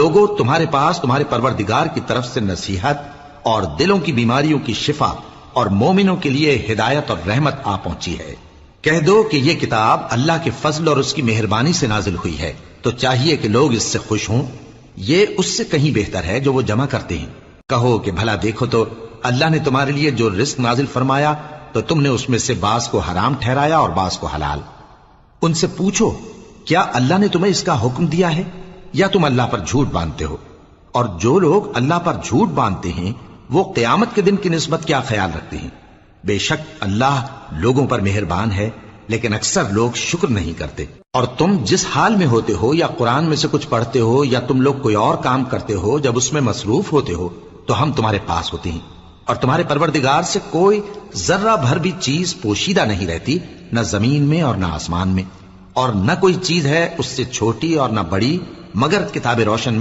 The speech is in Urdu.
لوگوں تمہارے پاس تمہارے پروردگار کی طرف سے نصیحت اور دلوں کی بیماریوں کی شفا اور مومنوں کے لیے ہدایت اور رحمت آ پہنچی ہے۔ کہہ دو کہ یہ کتاب اللہ کے فضل اور اس کی مہربانی سے نازل ہوئی ہے، تو چاہیے کہ لوگ اس سے خوش ہوں، یہ اس سے کہیں بہتر ہے جو وہ جمع کرتے ہیں۔ کہو کہ بھلا دیکھو تو اللہ نے تمہارے لیے جو رزق نازل فرمایا تو تم نے اس میں سے بعض کو حرام ٹھہرایا اور بعض کو حلال۔ ان سے پوچھو کیا اللہ نے تمہیں اس کا حکم دیا ہے یا تم اللہ پر جھوٹ باندھتے ہو؟ اور جو لوگ اللہ پر جھوٹ باندھتے ہیں وہ قیامت کے دن کی نسبت کیا خیال رکھتے ہیں؟ بے شک اللہ لوگوں پر مہربان ہے، لیکن اکثر لوگ شکر نہیں کرتے۔ اور تم جس حال میں ہوتے ہو، یا قرآن میں سے کچھ پڑھتے ہو یا تم لوگ کوئی اور کام کرتے ہو، جب اس میں مصروف ہوتے ہو تو ہم تمہارے پاس ہوتے ہیں، اور تمہارے پروردگار سے کوئی ذرہ بھر بھی چیز پوشیدہ نہیں رہتی، نہ زمین میں اور نہ آسمان میں، اور نہ کوئی چیز ہے اس سے چھوٹی اور نہ بڑی مگر کتاب روشن